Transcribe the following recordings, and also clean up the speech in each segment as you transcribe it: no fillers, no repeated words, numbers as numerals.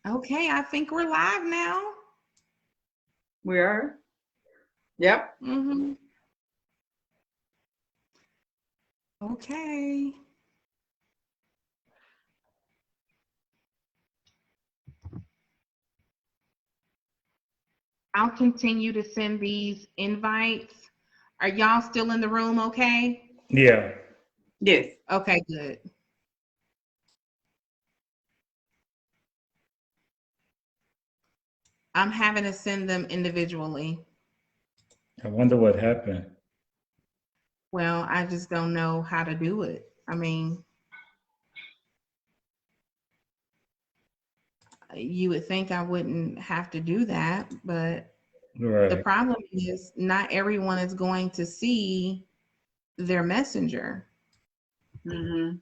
Okay, I think we're live now. We are? Yep. Mm-hmm. Okay. I'll continue to send these invites. Are y'all still in the room okay? Yeah. Yes. Okay, good. I'm having to send them individually. I wonder what happened. Well, I just don't know how to do it. I mean, you would think I wouldn't have to do that, but the Right. problem is not everyone is going to see their messenger. Mm-hmm.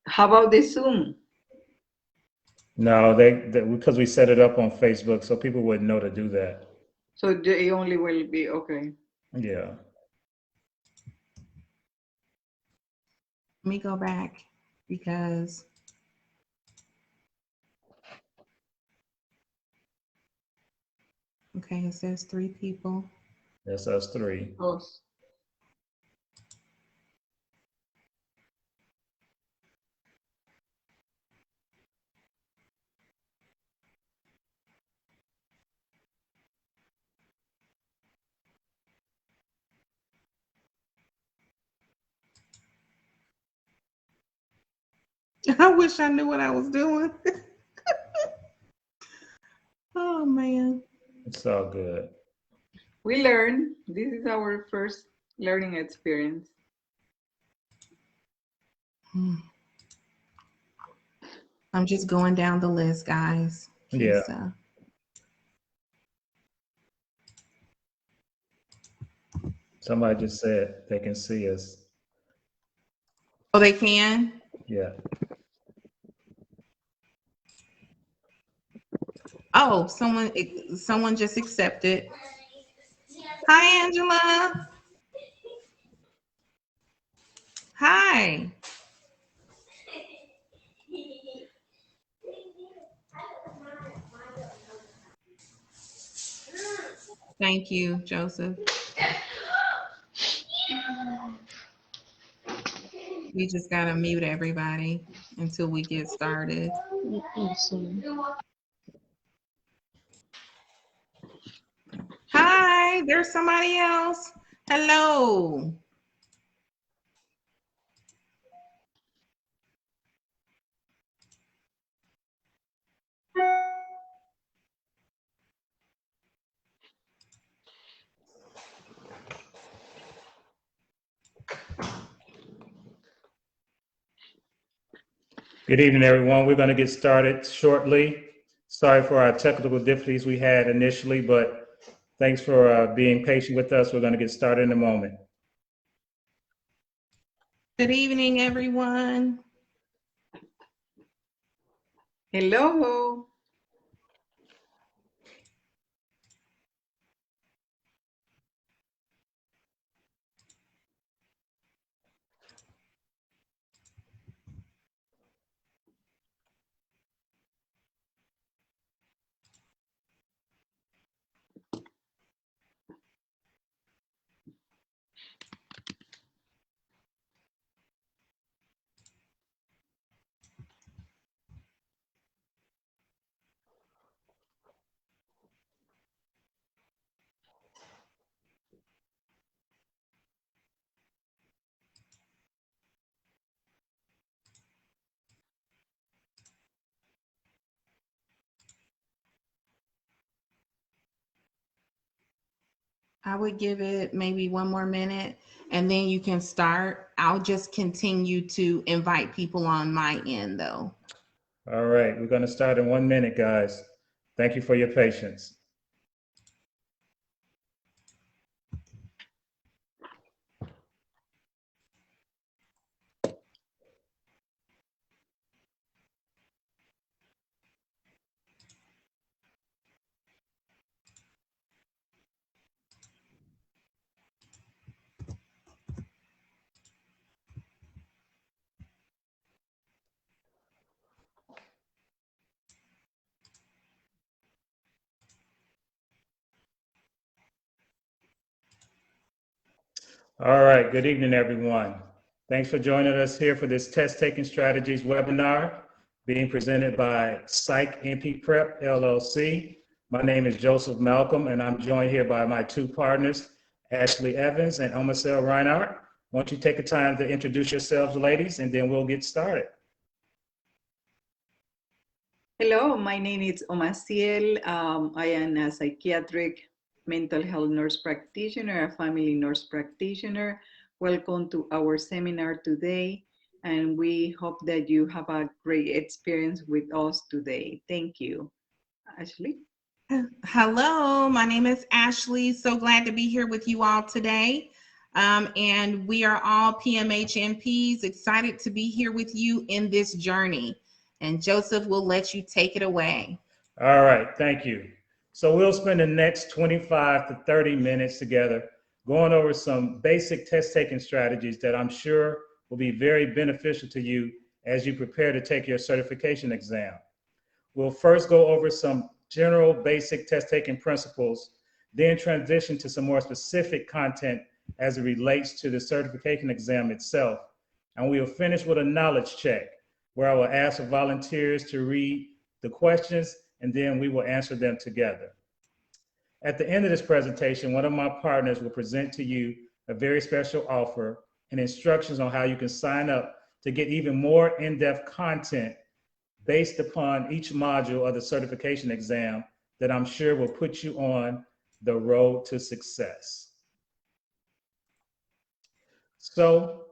How about the Zoom? No, they because we set it up on Facebook, so people wouldn't know to do that. So they only will be okay. Yeah. Let me go back because okay, it says 3 people. That's us three. Oh, I wish I knew what I was doing. Oh man. It's all good. we learn. This is our first learning experience. I'm just going down the list, guys. Yeah. Kisa. Somebody just said they can see us. Oh, they can? Yeah. Oh, someone just accepted. Hi, Angela. Hi. Thank you, Joseph. We just gotta mute everybody until we get started. Hi, there's somebody else. Hello. Good evening, everyone. We're going to get started shortly. Sorry for our technical difficulties we had initially, but thanks for being patient with us. We're going to get started in a moment. Good evening, everyone. Hello. I would give it maybe one more minute and then you can start. I'll just continue to invite people on my end though. All right. We're going to start in 1 minute, guys. Thank you for your patience. All right, good evening, everyone. Thanks for joining us here for this Test Taking Strategies webinar being presented by Psych NP Prep LLC. My name is Joseph Malcolm, and I'm joined here by my two partners, Ashley Evans and Omacel Reinhardt. Why don't you take the time to introduce yourselves, ladies, and then we'll get started. Hello, my name is Omacel. I am a psychiatric mental health nurse practitioner, a family nurse practitioner. Welcome to our seminar today, and we hope that you have a great experience with us today. Thank you. Ashley? Hello, my name is Ashley. So glad to be here with you all today. And we are all PMHNPs, excited to be here with you in this journey. And Joseph will let you take it away. All right, thank you. So we'll spend the next 25 to 30 minutes together going over some basic test-taking strategies that I'm sure will be very beneficial to you as you prepare to take your certification exam. We'll first go over some general basic test-taking principles, then transition to some more specific content as it relates to the certification exam itself. And we'll finish with a knowledge check, where I will ask the volunteers to read the questions, and then we will answer them together. At the end of this presentation, one of my partners will present to you a very special offer and instructions on how you can sign up to get even more in-depth content based upon each module of the certification exam that I'm sure will put you on the road to success. So,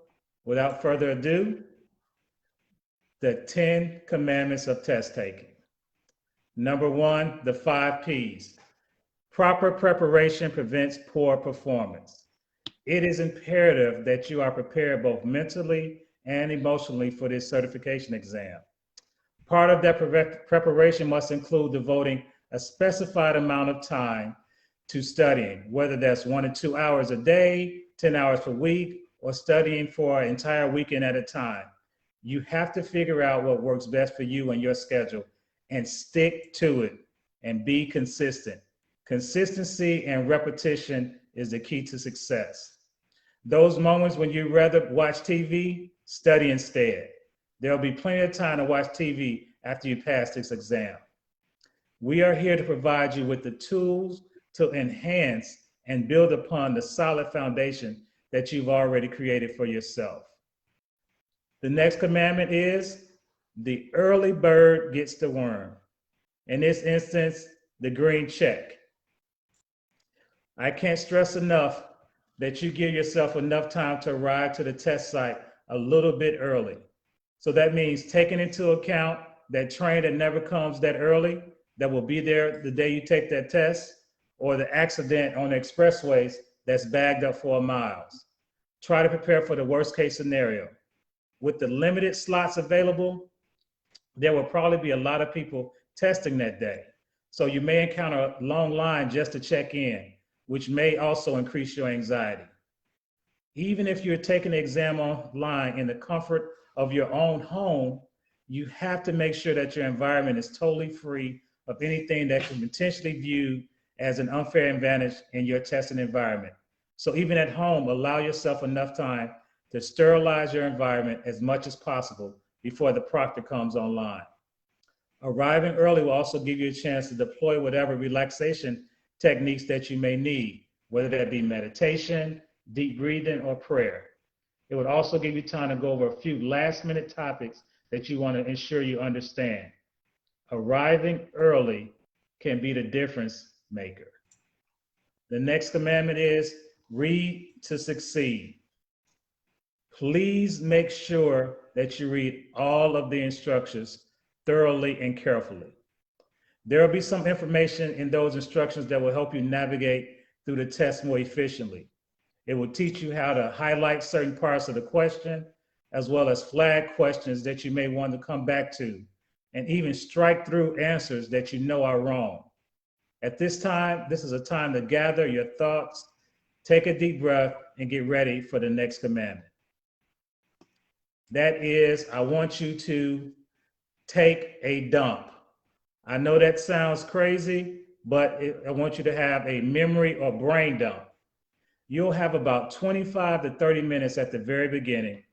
without further ado, the 10 commandments of test taking. Number one, the 5 P's. Proper preparation prevents poor performance. It is imperative that you are prepared both mentally and emotionally for this certification exam. Part of that preparation must include devoting a specified amount of time to studying, whether that's 1 to 2 hours a day, 10 hours per week, or studying for an entire weekend at a time. You have to figure out what works best for you and your schedule and stick to it and be consistent. Consistency and repetition is the key to success. Those moments when you'd rather watch TV, study instead. There'll be plenty of time to watch TV after you pass this exam. We are here to provide you with the tools to enhance and build upon the solid foundation that you've already created for yourself. The next commandment is the early bird gets the worm. In this instance, the green check. I can't stress enough that you give yourself enough time to arrive to the test site a little bit early. So that means taking into account that train that never comes that early, that will be there the day you take that test, or the accident on the expressways that's bagged up for miles. Try to prepare for the worst case scenario. With the limited slots available, there will probably be a lot of people testing that day. So you may encounter a long line just to check in, which may also increase your anxiety. Even if you're taking the exam online in the comfort of your own home, you have to make sure that your environment is totally free of anything that can potentially be viewed as an unfair advantage in your testing environment. So even at home, allow yourself enough time to sterilize your environment as much as possible before the proctor comes online. Arriving early will also give you a chance to deploy whatever relaxation techniques that you may need, whether that be meditation, deep breathing, or prayer. It would also give you time to go over a few last-minute topics that you want to ensure you understand. Arriving early can be the difference maker. The next commandment is read to succeed. Please make sure that you read all of the instructions thoroughly and carefully. There will be some information in those instructions that will help you navigate through the test more efficiently. It will teach you how to highlight certain parts of the question, as well as flag questions that you may want to come back to, and even strike through answers that you know are wrong. At this time, this is a time to gather your thoughts, take a deep breath, and get ready for the next commandment. That is, I want you to take a dump. I know that sounds crazy, but I want you to have a memory or brain dump. you'll have about 25 to 30 minutes at the very beginning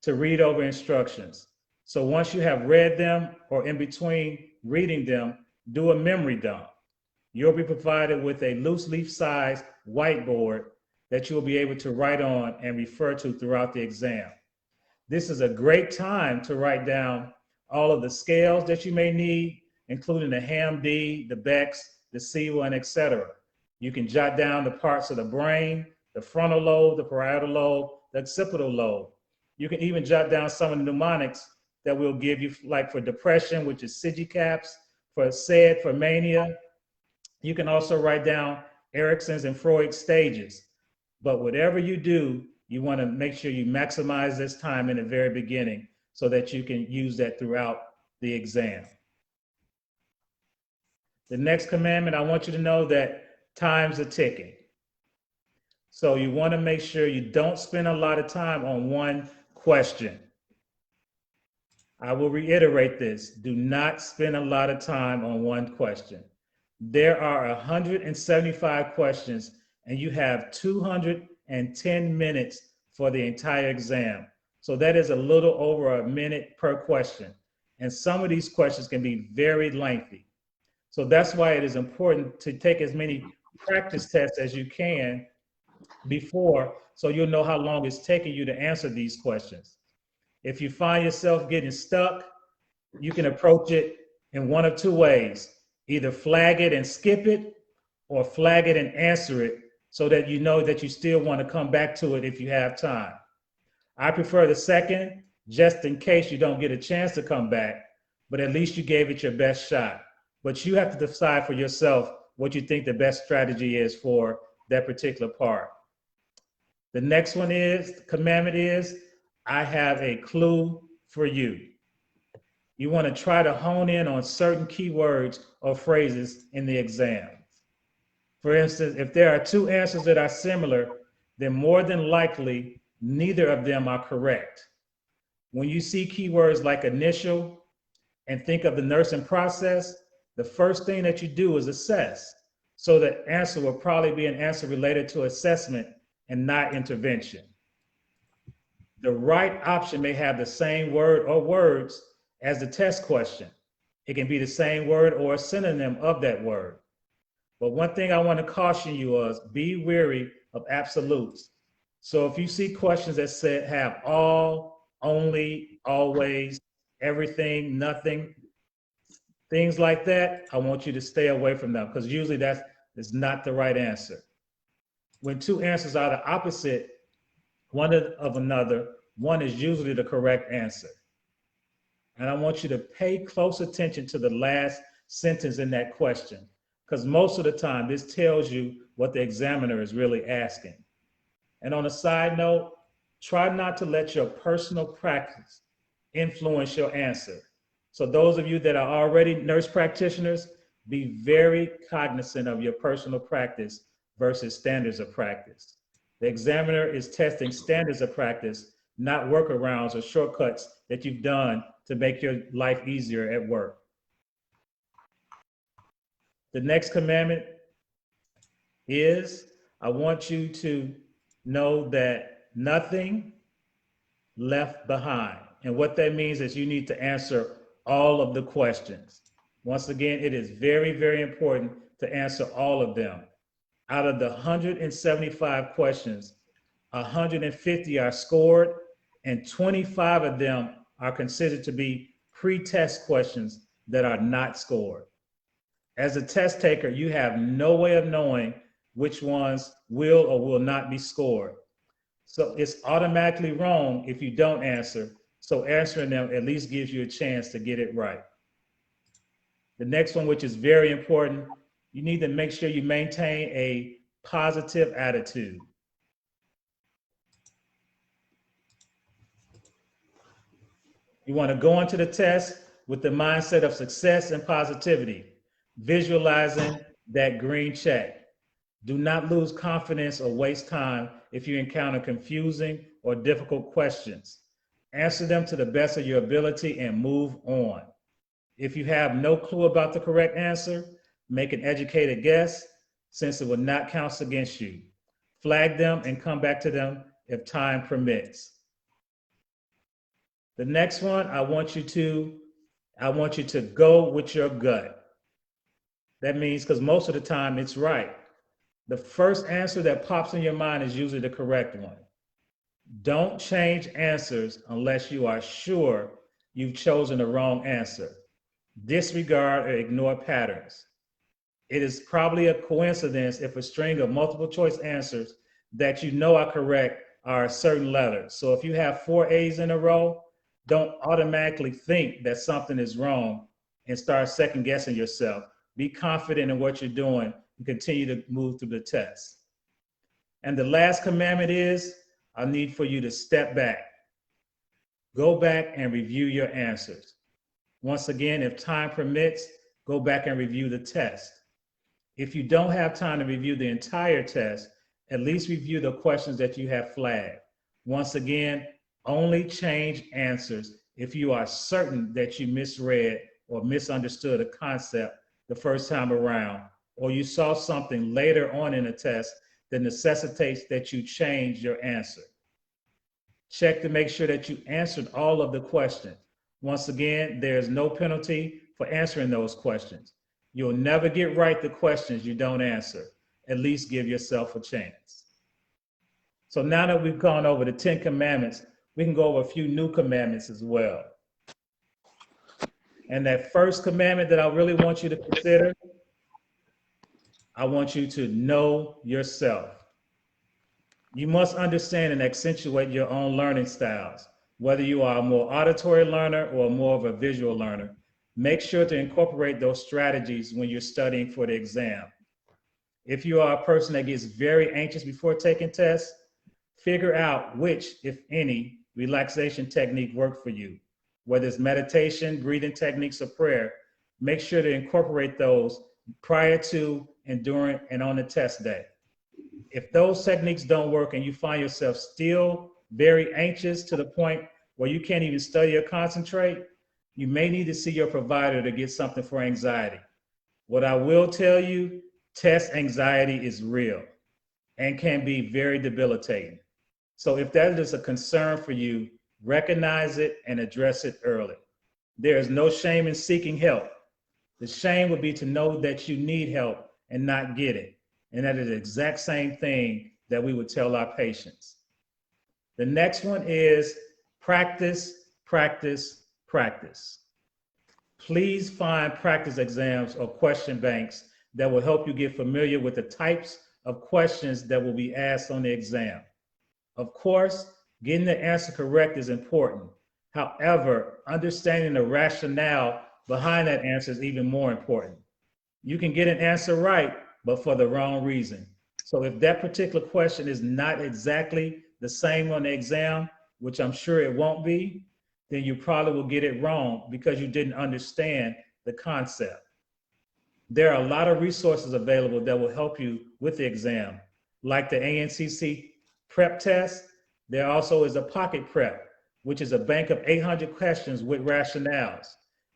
to read over instructions. So once you have read them or in between reading them, do a memory dump. You'll be provided with a loose leaf size whiteboard that you'll be able to write on and refer to throughout the exam. This is a great time to write down all of the scales that you may need, including the HAM-D, the Bex, the CEWA, and etc. You can jot down the parts of the brain, the frontal lobe, the parietal lobe, the occipital lobe. You can even jot down some of the mnemonics that we'll give you, like for depression, which is SIGICAPS, for SAID, for mania. You can also write down Erickson's and Freud's stages. But whatever you do, you want to make sure you maximize this time in the very beginning so that you can use that throughout the exam. The next commandment, I want you to know that time's a ticking. So you want to make sure you don't spend a lot of time on one question. I will reiterate this. Do not spend a lot of time on one question. There are 175 questions and you have 210 minutes for the entire exam. So that is a little over a minute per question. And some of these questions can be very lengthy. So that's why it is important to take as many practice tests as you can before, so you'll know how long it's taking you to answer these questions. If you find yourself getting stuck, you can approach it in one of two ways. Either flag it and skip it, or flag it and answer it so that you know that you still want to come back to it if you have time. I prefer the second, just in case you don't get a chance to come back, but at least you gave it your best shot. But you have to decide for yourself what you think the best strategy is for that particular part. The next one is, the commandment is, I have a clue for you. You want to try to hone in on certain keywords or phrases in the exam. For instance, if there are two answers that are similar, then more than likely, neither of them are correct. When you see keywords like initial and think of the nursing process, the first thing that you do is assess. So the answer will probably be an answer related to assessment and not intervention. The right option may have the same word or words as the test question. It can be the same word or a synonym of that word. But one thing I want to caution you is be wary of absolutes. So if you see questions that say have all, only, always, everything, nothing, things like that, I want you to stay away from them because usually that is not the right answer. When two answers are the opposite one of another, one is usually the correct answer. And I want you to pay close attention to the last sentence in that question, because most of the time this tells you what the examiner is really asking. And on a side note, try not to let your personal practice influence your answer. So those of you that are already nurse practitioners, be very cognizant of your personal practice versus standards of practice. The examiner is testing standards of practice, not workarounds or shortcuts that you've done to make your life easier at work. The next commandment is, I want you to know that nothing left behind. And what that means is you need to answer all of the questions. Once again, it is very, very important to answer all of them. Out of the 175 questions, 150 are scored and 25 of them are considered to be pre-test questions that are not scored. As a test taker, you have no way of knowing which ones will or will not be scored. So it's automatically wrong if you don't answer. So answering them at least gives you a chance to get it right. The next one, which is very important, you need to make sure you maintain a positive attitude. You want to go into the test with the mindset of success and positivity, visualizing that green check. Do not lose confidence or waste time if you encounter confusing or difficult questions. Answer them to the best of your ability and move on. If you have no clue about the correct answer, make an educated guess since it will not count against you. flag them and come back to them if time permits. The next one, I want you to go with your gut. That means, because most of the time it's right. The first answer that pops in your mind is usually the correct one. Don't change answers unless you are sure you've chosen the wrong answer. Disregard or ignore patterns. It is probably a coincidence if a string of multiple choice answers that you know are correct are a certain letter. So if you have 4 A's in a row, don't automatically think that something is wrong and start second guessing yourself. Be confident in what you're doing and continue to move through the test. And the last commandment is, I need for you to step back. Go back and review your answers. Once again, if time permits, go back and review the test. If you don't have time to review the entire test, at least review the questions that you have flagged. Once again, only change answers if you are certain that you misread or misunderstood a concept the first time around, or you saw something later on in a test that necessitates that you change your answer. Check to make sure that you answered all of the questions. Once again, there's no penalty for answering those questions. You'll never get right the questions you don't answer. At least give yourself a chance. So now that we've gone over the 10 commandments, we can go over a few new commandments as well. And that first commandment that I really want you to consider, I want you to know yourself. You must understand and accentuate your own learning styles. Whether you are a more auditory learner or more of a visual learner, make sure to incorporate those strategies when you're studying for the exam. If you are a person that gets very anxious before taking tests, figure out which, if any, relaxation technique work for you. Whether it's meditation, breathing techniques, or prayer, make sure to incorporate those prior to and during and on the test day. If those techniques don't work and you find yourself still very anxious to the point where you can't even study or concentrate, you may need to see your provider to get something for anxiety. What I will tell you, test anxiety is real and can be very debilitating. So if that is a concern for you, recognize it and address it early. There is no shame in seeking help. The shame would be to know that you need help and not get it. And that is the exact same thing that we would tell our patients. The next one is practice, practice, practice. Please find practice exams or question banks that will help you get familiar with the types of questions that will be asked on the exam. Of course, getting the answer correct is important. However, understanding the rationale behind that answer is even more important. You can get an answer right, but for the wrong reason. So if that particular question is not exactly the same on the exam, which I'm sure it won't be, then you probably will get it wrong because you didn't understand the concept. There are a lot of resources available that will help you with the exam, like the ANCC prep test. There also is a pocket prep, which is a bank of 800 questions with rationales.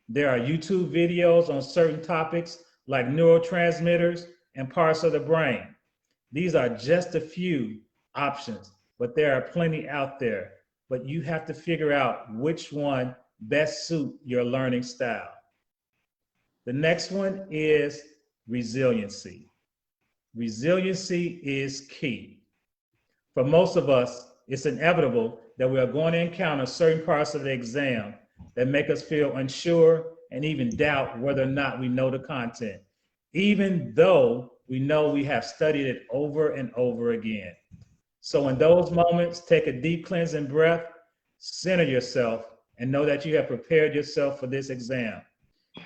There are YouTube videos on certain topics like neurotransmitters and parts of the brain. These are just a few options, but there are plenty out there. But you have to figure out which one best suit your learning style. The next one is resiliency. Resiliency is key. For most of us, it's inevitable that we are going to encounter certain parts of the exam that make us feel unsure and even doubt whether or not we know the content, even though we know we have studied it over and over again. So in those moments, take a deep cleansing breath, center yourself, and know that you have prepared yourself for this exam.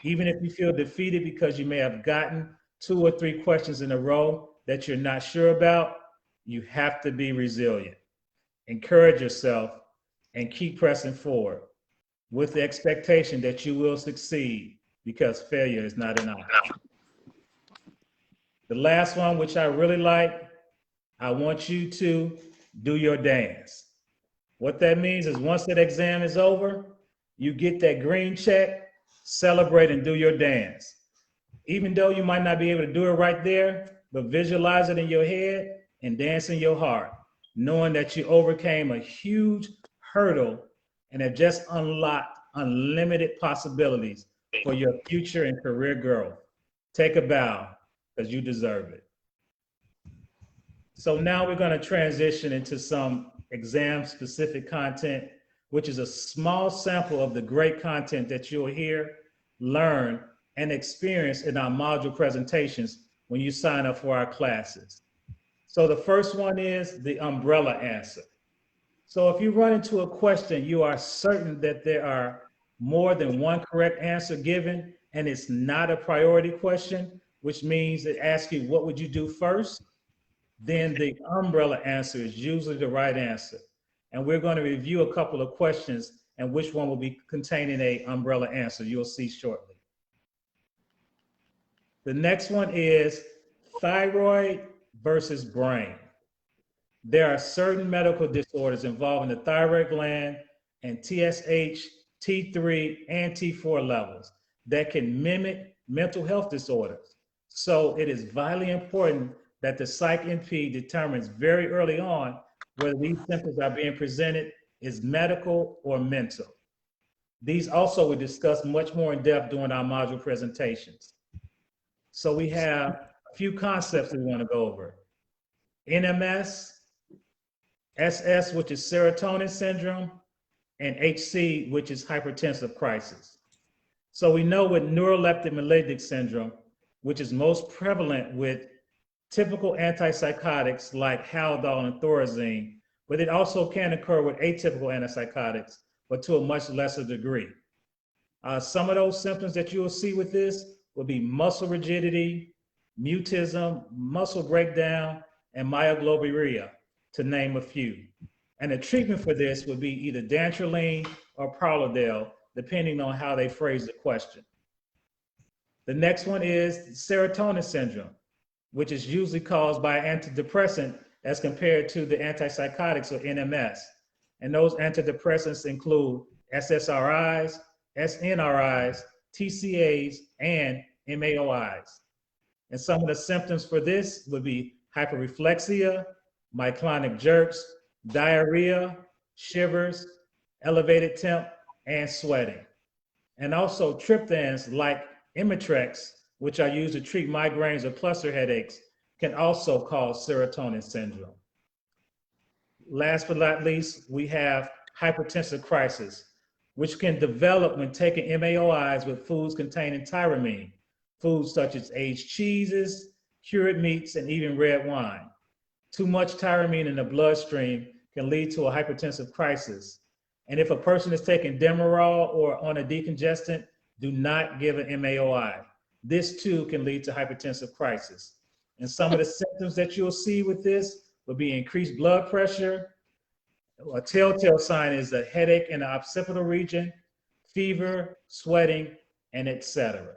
Even if you feel defeated because you may have gotten 2 or 3 questions in a row that you're not sure about, you have to be resilient. Encourage yourself and keep pressing forward with the expectation that you will succeed, because failure is not an option. The last one, which I really like, I want you to do your dance. What that means is once that exam is over, you get that green check, celebrate and do your dance. Even though you might not be able to do it right there, but visualize it in your head and dance in your heart, knowing that you overcame a huge hurdle and have just unlocked unlimited possibilities for your future and career growth. Take a bow, because you deserve it. So now we're going to transition into some exam-specific content, which is a small sample of the great content that you'll hear, learn, and experience in our module presentations when you sign up for our classes. So the first one is the umbrella answer. So if you run into a question, you are certain that there are more than one correct answer given, and it's not a priority question, which means it asks you, what would you do first? Then the umbrella answer is usually the right answer. And we're going to review a couple of questions and which one will be containing a umbrella answer. You'll see shortly. The next one is thyroid versus brain. There are certain medical disorders involving the thyroid gland and TSH, T3, and T4 levels that can mimic mental health disorders. So it is vitally important that the Psych NP determines very early on whether these symptoms are being presented is medical or mental. These also we discuss much more in depth during our module presentations. So we have a few concepts we want to go over. NMS, SS, which is serotonin syndrome, and HC, which is hypertensive crisis. So we know with neuroleptic malignant syndrome, which is most prevalent with typical antipsychotics like Haldol and Thorazine, but it also can occur with atypical antipsychotics, but to a much lesser degree. Some of those symptoms that you will see with this will be muscle rigidity, mutism, muscle breakdown, and myoglobinuria, to name a few. And the treatment for this would be either dantrolene or Prolidel, depending on how they phrase the question. The next one is serotonin syndrome, which is usually caused by antidepressant as compared to the antipsychotics or NMS. And those antidepressants include SSRIs, SNRIs, TCAs, and MAOIs. And some of the symptoms for this would be hyperreflexia, myoclonic jerks, diarrhea, shivers, elevated temp, and sweating. And also triptans like Imitrex, which are used to treat migraines or cluster headaches, can also cause serotonin syndrome. Last but not least, we have hypertensive crisis, which can develop when taking MAOIs with foods containing tyramine, foods such as aged cheeses, cured meats, and even red wine. Too much tyramine in the bloodstream can lead to a hypertensive crisis. And if a person is taking Demerol or on a decongestant, do not give an MAOI. This too can lead to hypertensive crisis. And some of the symptoms that you'll see with this will be increased blood pressure. A telltale sign is a headache in the occipital region, fever, sweating, and etc.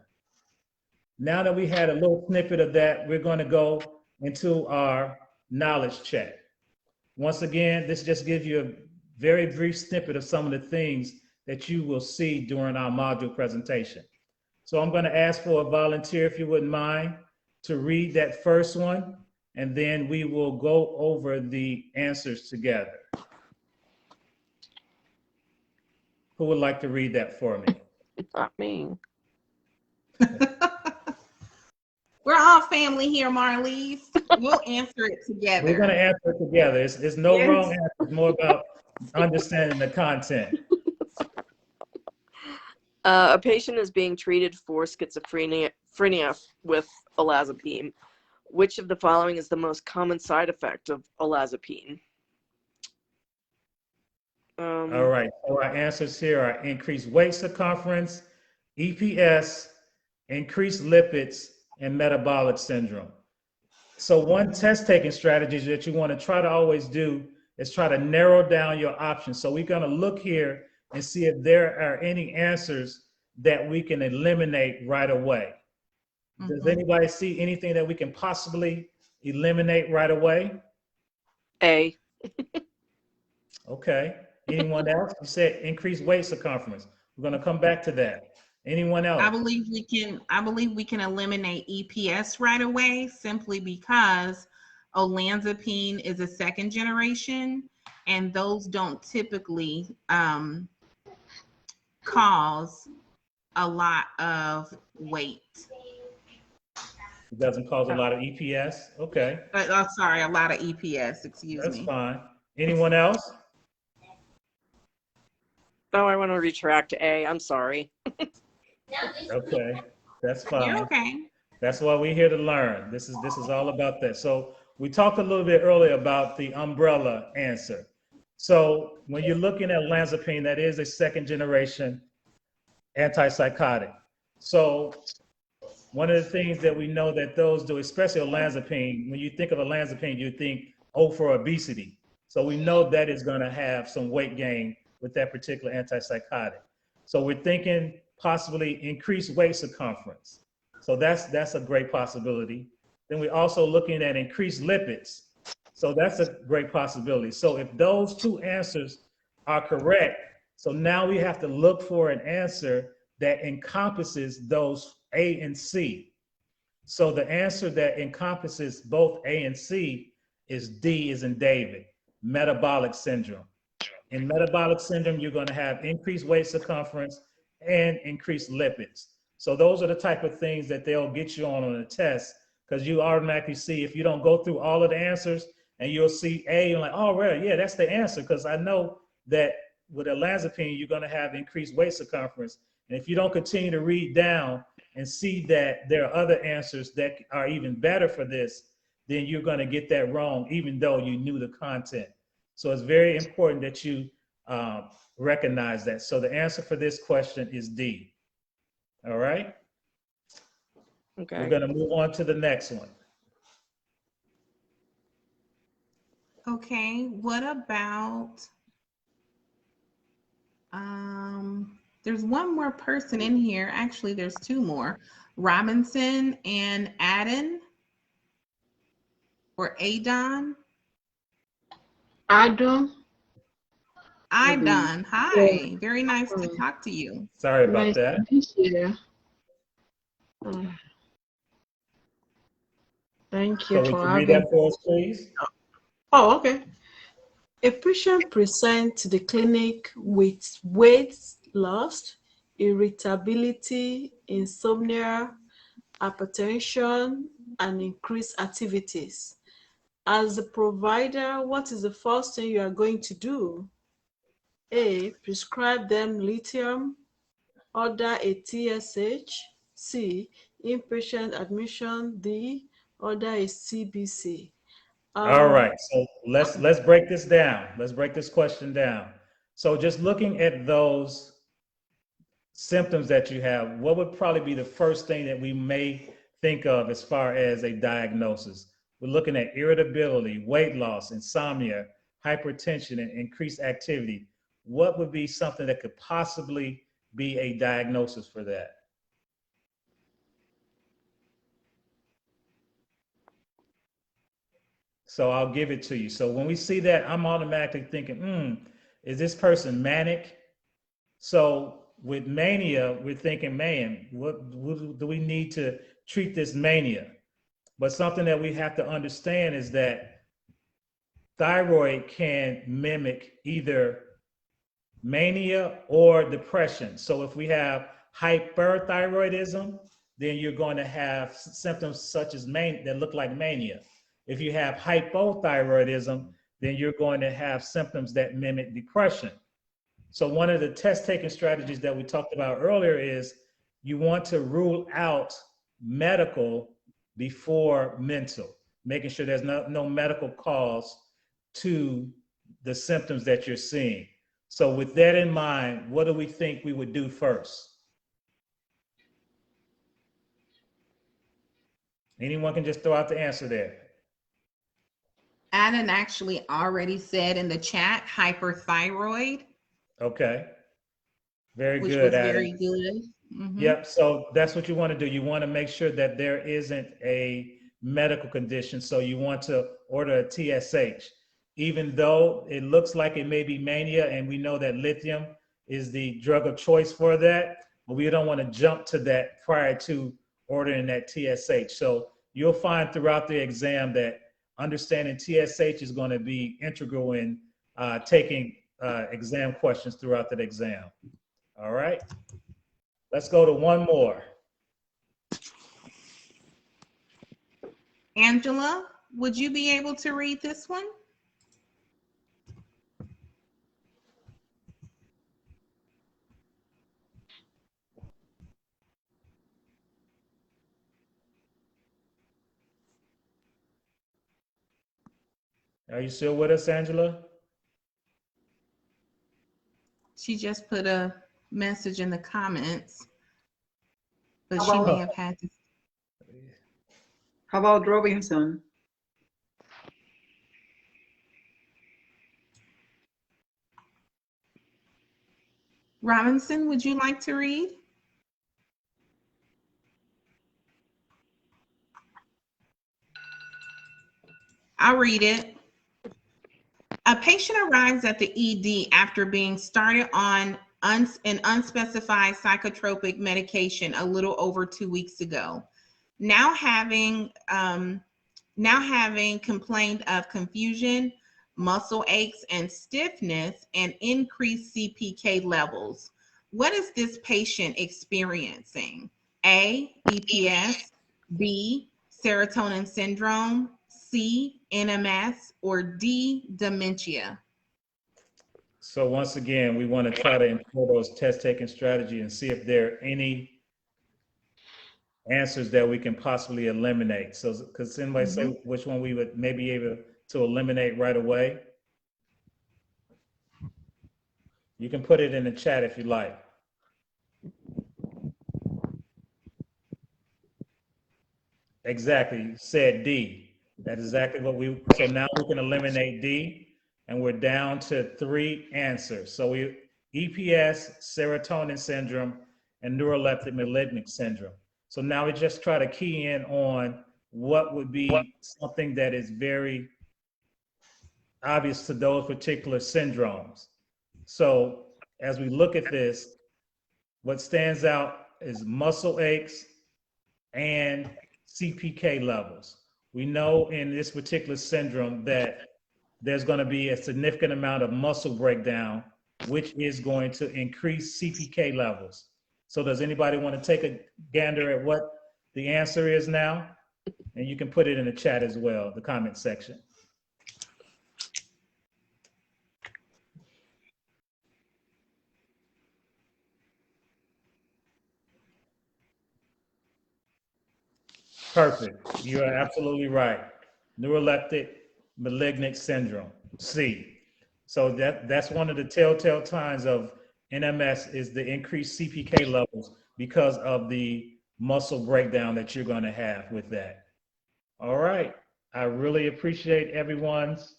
Now that we had a little snippet of that, we're going to go into our knowledge check. Once again, this just gives you a very brief snippet of some of the things that you will see during our module presentation. So I'm going to ask for a volunteer, if you wouldn't mind, to read that first one, and then we will go over the answers together. Who would like to read that for me? Not me. We're all family here, Marlies. We'll answer it together. We're going to answer it together. It's no wrong answer. It's more about understanding the content. A patient is being treated for schizophrenia with olanzapine. Which of the following is the most common side effect of olanzapine? All right. So our answers here are increased waist circumference, EPS, increased lipids, and metabolic syndrome. So one test taking strategy that you want to try to always do is try to narrow down your options. So we're going to look here and see if there are any answers that we can eliminate right away. Mm-hmm. Does anybody see anything that we can possibly eliminate right away? A. Okay. Anyone else? You said increased waist circumference. We're going to come back to that. Anyone else? I believe we can eliminate EPS right away, simply because olanzapine is a second generation, and those don't typically cause a lot of weight. It doesn't cause a lot of EPS. Okay, Sorry, a lot of EPS, excuse that's me. fine. Anyone else? Oh, I want to retract A. I'm sorry. Okay, that's You're fine. okay. That's why we're here to learn. This is all about that. So we talked a little bit earlier about the umbrella answer. So when you're looking at olanzapine, that is a second generation antipsychotic. So one of the things that we know that those do, especially olanzapine, when you think of olanzapine, you think, oh, for obesity. So we know that is going to have some weight gain with that particular antipsychotic. So we're thinking possibly increased waist circumference. So that's a great possibility. Then we're also looking at increased lipids. So that's a great possibility. So if those two answers are correct, so now we have to look for an answer that encompasses those A and C. So the answer that encompasses both A and C is D, as in David, metabolic syndrome. In metabolic syndrome, you're going to have increased waist circumference and increased lipids. So those are the type of things that they'll get you on a test, because you automatically see, if you don't go through all of the answers and you'll see A, you're like, oh, right, yeah, that's the answer, because I know that with olanzapine, you're going to have increased waist circumference. And if you don't continue to read down and see that there are other answers that are even better for this, then you're going to get that wrong, even though you knew the content. So it's very important that you recognize that. So the answer for this question is D. All right? Okay. We're going to move on to the next one. Okay, what about, there's one more person in here. Actually, there's two more. Robinson and Adon, or Adon. Adon. Idon, hi. Very nice to talk to you. Sorry about that. Thank you So would for you read having that for us, please? Oh, okay. A patient presents to the clinic with weight loss, irritability, insomnia, hypertension, and increased activities. As the provider, what is the first thing you are going to do? A, prescribe them lithium, order a TSH, C, inpatient admission, D, order a CBC. All right, so let's break this down. Let's break this question down. So just looking at those symptoms that you have, what would probably be the first thing that we may think of as far as a diagnosis? We're looking at irritability, weight loss, insomnia, hypertension, and increased activity. What would be something that could possibly be a diagnosis for that? So I'll give it to you. So when we see that, I'm automatically thinking, is this person manic? So with mania, we're thinking, man, what do we need to treat this mania? But something that we have to understand is that thyroid can mimic either mania or depression. So if we have hyperthyroidism, then you're going to have symptoms such as that look like mania. If you have hypothyroidism, then you're going to have symptoms that mimic depression. So one of the test-taking strategies that we talked about earlier is you want to rule out medical before mental, making sure there's no medical cause to the symptoms that you're seeing. So with that in mind, what do we think we would do first? Anyone can just throw out the answer there. Adon actually already said in the chat, hyperthyroid. Okay. Very which good, was Adam. very good. Mm-hmm. Yep. So that's what you want to do. You want to make sure that there isn't a medical condition. So you want to order a TSH, even though it looks like it may be mania, and we know that lithium is the drug of choice for that, but we don't want to jump to that prior to ordering that TSH. So you'll find throughout the exam that understanding TSH is going to be integral in taking exam questions throughout that exam. All right, let's go to one more. Angela, would you be able to read this one? Are you still with us, Angela? She just put a message in the comments, but How she may about, have had to. how about Robinson? Robinson, would you like to read? I'll read it. A patient arrives at the ED after being started on an unspecified psychotropic medication a little over 2 weeks ago. Now having complained of confusion, muscle aches and stiffness, and increased CPK levels. What is this patient experiencing? A, EPS, B, serotonin syndrome, C, NMS, or D, dementia? So once again, we want to try to employ those test-taking strategy and see if there are any answers that we can possibly eliminate. So could somebody say which one we would maybe able to eliminate right away? You can put it in the chat if you like. Exactly, you said D. That's exactly what so now we can eliminate D, and we're down to 3 answers. So EPS, serotonin syndrome, and neuroleptic malignant syndrome. So now we just try to key in on what would be something that is very obvious to those particular syndromes. So as we look at this, what stands out is muscle aches and CPK levels. We know in this particular syndrome that there's going to be a significant amount of muscle breakdown, which is going to increase CPK levels. So does anybody want to take a gander at what the answer is now? And you can put it in the chat as well, the comment section. Perfect. You are absolutely right. Neuroleptic malignant syndrome, C. So that's one of the telltale signs of NMS is the increased CPK levels because of the muscle breakdown that you're going to have with that. All right. I really appreciate everyone's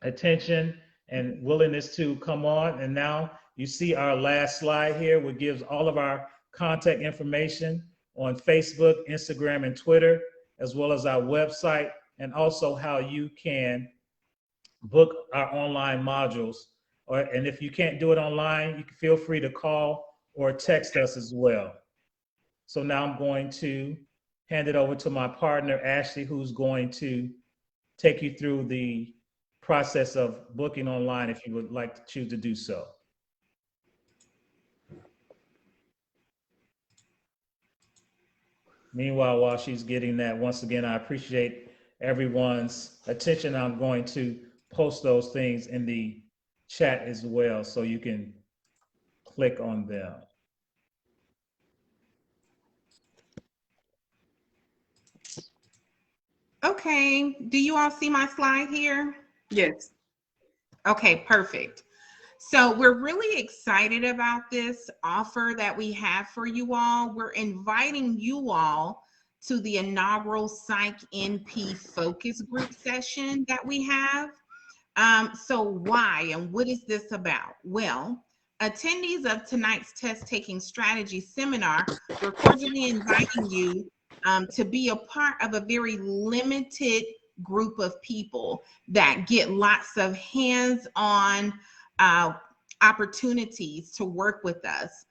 attention and willingness to come on. And now you see our last slide here, which gives all of our contact information on Facebook, Instagram, and Twitter, as well as our website, and also how you can book our online modules. And if you can't do it online, you can feel free to call or text us as well. So now I'm going to hand it over to my partner, Ashley, who's going to take you through the process of booking online if you would like to choose to do so. Meanwhile, while she's getting that, once again, I appreciate everyone's attention. I'm going to post those things in the chat as well, so you can click on them. Okay, do you all see my slide here? Yes. Okay, perfect. So we're really excited about this offer that we have for you all. We're inviting you all to the inaugural Psych NP focus group session that we have. So why and what is this about? Well, attendees of tonight's test-taking strategy seminar, we're cordially inviting you to be a part of a very limited group of people that get lots of hands-on opportunities to work with us.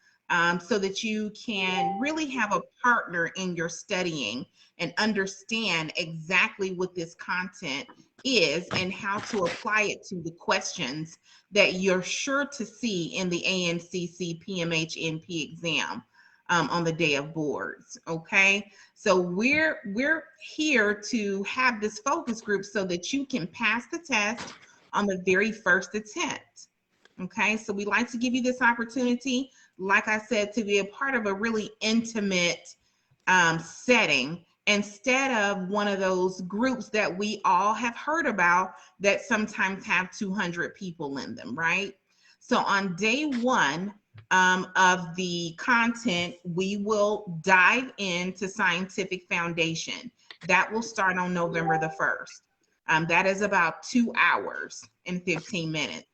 so that you can really have a partner in your studying and understand exactly what this content is and how to apply it to the questions that you're sure to see in the ANCC PMHNP exam on the day of boards. Okay, so we're here to have this focus group so that you can pass the test on the very first attempt. Okay, so we like to give you this opportunity, like I said, to be a part of a really intimate setting instead of one of those groups that we all have heard about that sometimes have 200 people in them, right? So on day one of the content, we will dive into scientific foundation. That will start on November the 1st. That is about 2 hours and 15 minutes.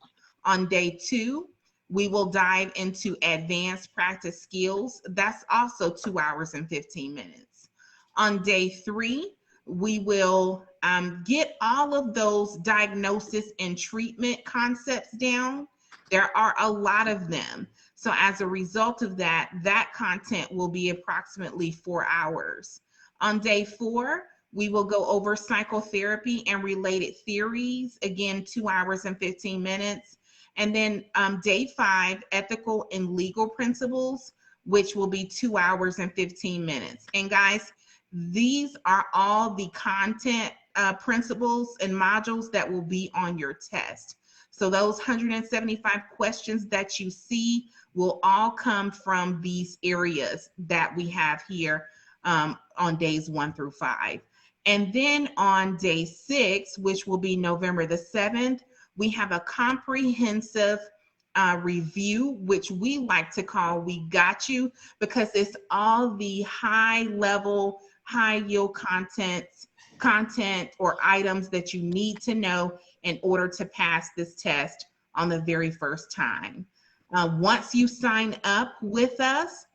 On day two, we will dive into advanced practice skills. That's also 2 hours and 15 minutes. On day three, we will get all of those diagnosis and treatment concepts down. There are a lot of them. So as a result of that, that content will be approximately 4 hours. On day four, we will go over psychotherapy and related theories, again, 2 hours and 15 minutes. And then day five, ethical and legal principles, which will be 2 hours and 15 minutes. And guys, these are all the content principles and modules that will be on your test. So those 175 questions that you see will all come from these areas that we have here on days 1 through 5. And then on day 6, which will be November the 7th, we have a comprehensive review, which we like to call We Got You, because it's all the high level, high yield content or items that you need to know in order to pass this test on the very first time. Once you sign up with us,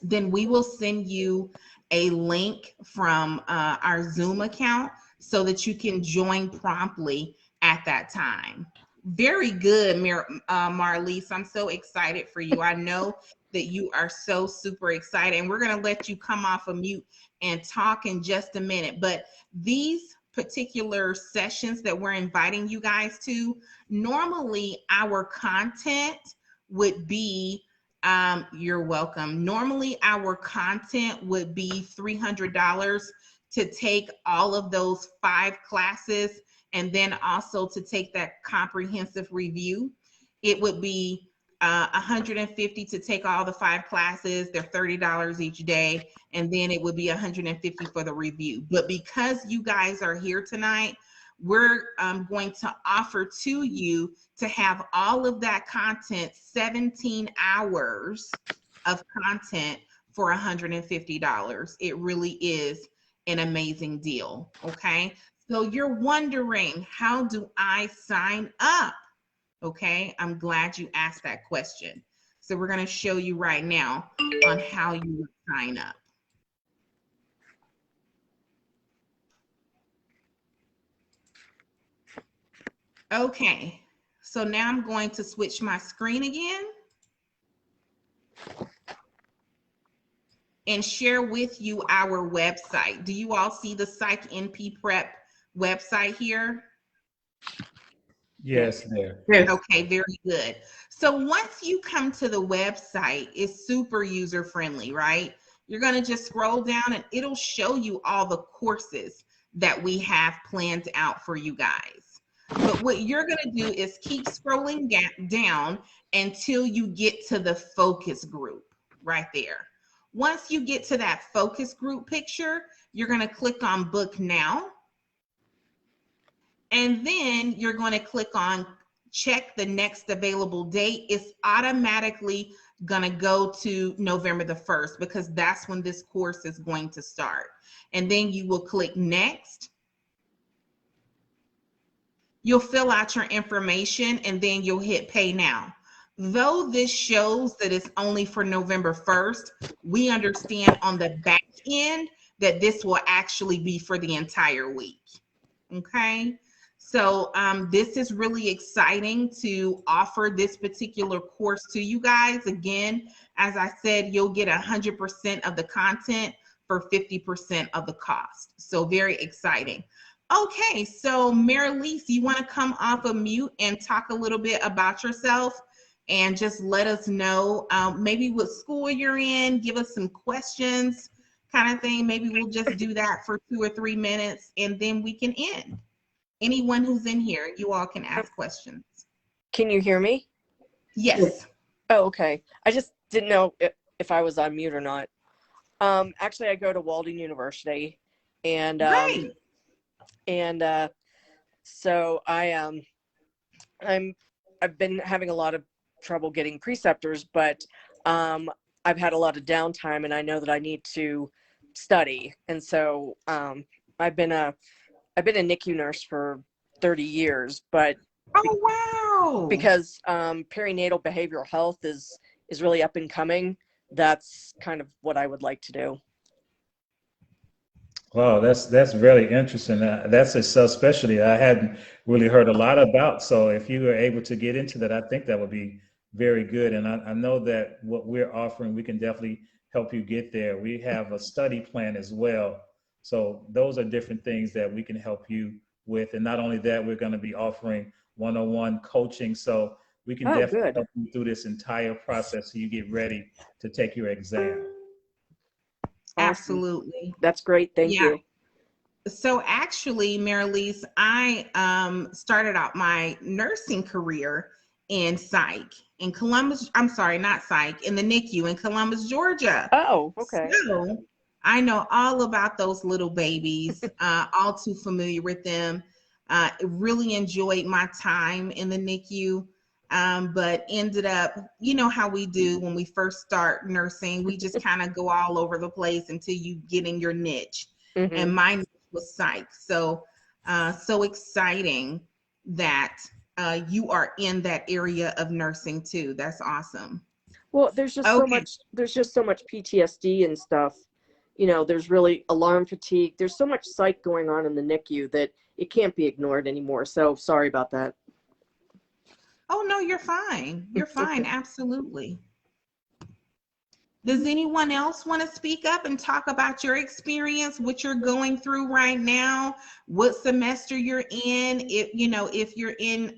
then we will send you a link from our Zoom account so that you can join promptly at that time. Very good, Marlise. I'm so excited for you. I know that you are so super excited, and we're going to let you come off of mute and talk in just a minute. But these particular sessions that we're inviting you guys to, normally our content would be, you're welcome. Normally our content would be $300 to take all of those 5 classes and then also to take that comprehensive review. It would be $150 to take all the 5 classes. They're $30 each day, and then it would be $150 for the review. But because you guys are here tonight, we're going to offer to you to have all of that content, 17 hours of content for $150. It really is an amazing deal, okay? So you're wondering, how do I sign up? Okay, I'm glad you asked that question. So we're going to show you right now on how you would sign up. Okay, so now I'm going to switch my screen again and share with you our website. Do you all see the Psych NP Prep website here? Yes, there. Yes. Okay, very good. So once you come to the website, it's super user friendly, right? You're going to just scroll down and it'll show you all the courses that we have planned out for you guys. But what you're going to do is keep scrolling down until you get to the focus group right there. Once you get to that focus group picture, you're going to click on Book Now. And then you're going to click on Check the Next Available Date. It's automatically going to go to November the 1st because that's when this course is going to start. And then you will click Next. You'll fill out your information and then you'll hit Pay Now. Though this shows that it's only for November 1st, we understand on the back end that this will actually be for the entire week. Okay? So this is really exciting to offer this particular course to you guys. Again, as I said, you'll get 100% of the content for 50% of the cost. So very exciting. Okay, so Marilise, you want to come off of mute and talk a little bit about yourself and just let us know maybe what school you're in, give us some questions kind of thing. Maybe we'll just do that for 2 or 3 minutes and then we can end. Anyone who's in here, you all can ask questions. Can you hear me? Yes. Oh, okay. I just didn't know if I was on mute or not. Actually, I go to Walden University, and Great. So I've been having a lot of trouble getting preceptors, but I've had a lot of downtime, and I know that I need to study, and so I've been a NICU nurse for 30 years, but Oh wow! because perinatal behavioral health is really up and coming, that's kind of what I would like to do. Wow, that's really interesting. That's a subspecialty I hadn't really heard a lot about. So if you were able to get into that, I think that would be very good. And I know that what we're offering, we can definitely help you get there. We have a study plan as well. So those are different things that we can help you with. And not only that, we're going to be offering one-on-one coaching. So we can definitely help you through this entire process so you get ready to take your exam. Absolutely. That's great. Thank you. So actually, Marilise, I started out my nursing career in psych in Columbus. I'm sorry, not psych, in the NICU in Columbus, Georgia. Oh, okay. So I know all about those little babies, all too familiar with them. Really enjoyed my time in the NICU. But ended up, you know how we do when we first start nursing, we just kind of go all over the place until you get in your niche. Mm-hmm. And my niche was psych. So, so exciting that you are in that area of nursing too. That's awesome. Well, there's just so much PTSD and stuff. You know, there's really alarm fatigue. There's so much psych going on in the NICU that it can't be ignored anymore. So sorry about that. Oh, no, you're fine. You're fine. Absolutely. Does anyone else want to speak up and talk about your experience, what you're going through right now, what semester you're in, if you're in,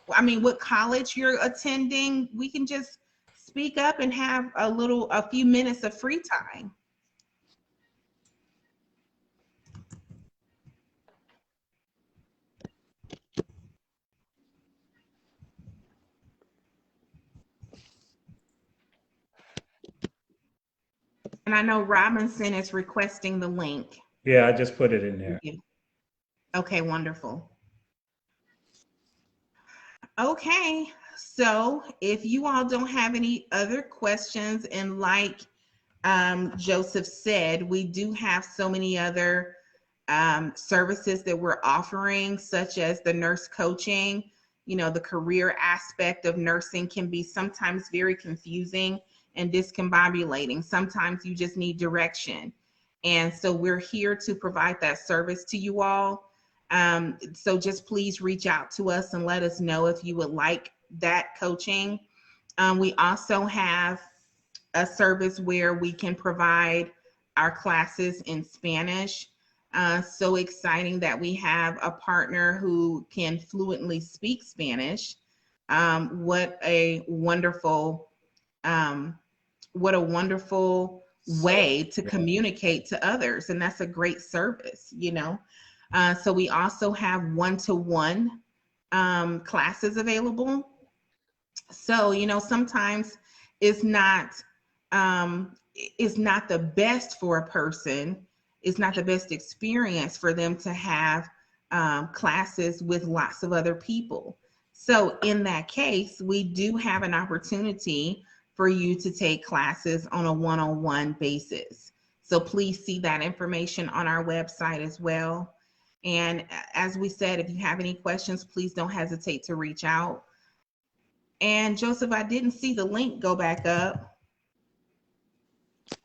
what college you're attending? We can just speak up and have a few minutes of free time. And I know Robinson is requesting the link. Yeah, I just put it in there. Okay, wonderful. Okay, so if you all don't have any other questions, and like Joseph said, we do have so many other services that we're offering, such as the nurse coaching. You know, the career aspect of nursing can be sometimes very confusing and discombobulating. Sometimes you just need direction. And so we're here to provide that service to you all. So just please reach out to us and let us know if you would like that coaching. We also have a service where we can provide our classes in Spanish. So exciting that we have a partner who can fluently speak Spanish. What a wonderful way to communicate to others. And that's a great service, you know. So we also have one-to-one classes available. So, you know, sometimes it's not the best for a person. It's not the best experience for them to have classes with lots of other people. So in that case, we do have an opportunity for you to take classes on a one-on-one basis. So please see that information on our website as well. And as we said, if you have any questions, please don't hesitate to reach out. And Joseph, I didn't see the link go back up.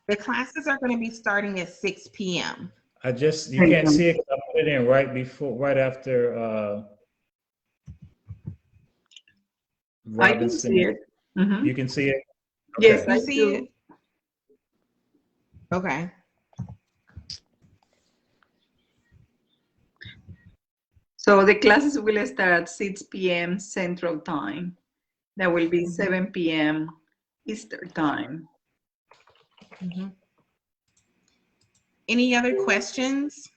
The classes are going to be starting at 6 p.m. You can't see it. I put it in right after I can see Robinson. it. Mhm. You can see it? Yes, Okay. I You see do. it? Okay. So the classes will start at 6 p.m. Central Time. That will be Mhm. 7 p.m. Eastern Time. Mhm. Any other questions?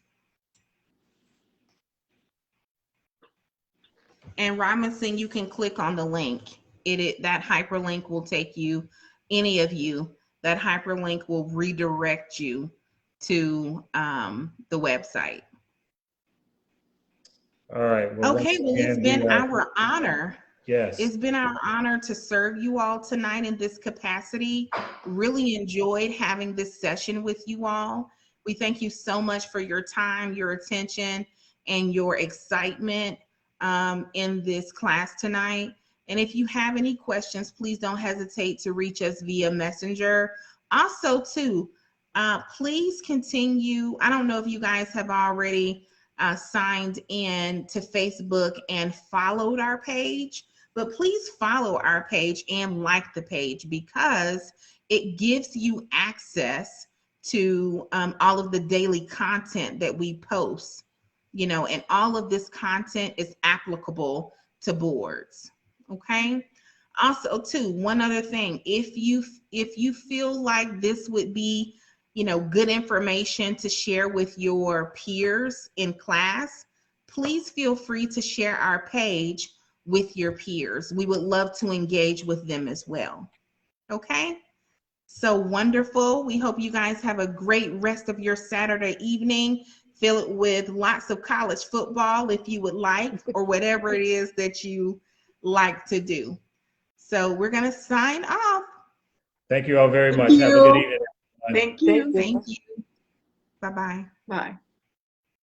And Robinson, you can click on the link. That hyperlink will take you, any of you, that hyperlink will redirect you to the website. All right. Well, Okay, once well, it's again, been our honor. yes. It's been our honor to serve you all tonight in this capacity. Really enjoyed having this session with you all. We thank you so much for your time, your attention, and your excitement in this class tonight. And if you have any questions, please don't hesitate to reach us via Messenger. Also, too, please continue. I don't know if you guys have already signed in to Facebook and followed our page, but please follow our page and like the page, because it gives you access to all of the daily content that we post, and all of this content is applicable to boards. Okay. Also, too, one other thing, if you feel like this would be good information to share with your peers in class, please feel free to share our page with your peers. We would love to engage with them as well. Okay? So wonderful. We hope you guys have a great rest of your Saturday evening. Fill it with lots of college football if you would like, or whatever it is that you like to do. So we're going to sign off. Thank you all very Thank much. Have a good you. evening. Thank you. Thank you. Bye-bye. Bye.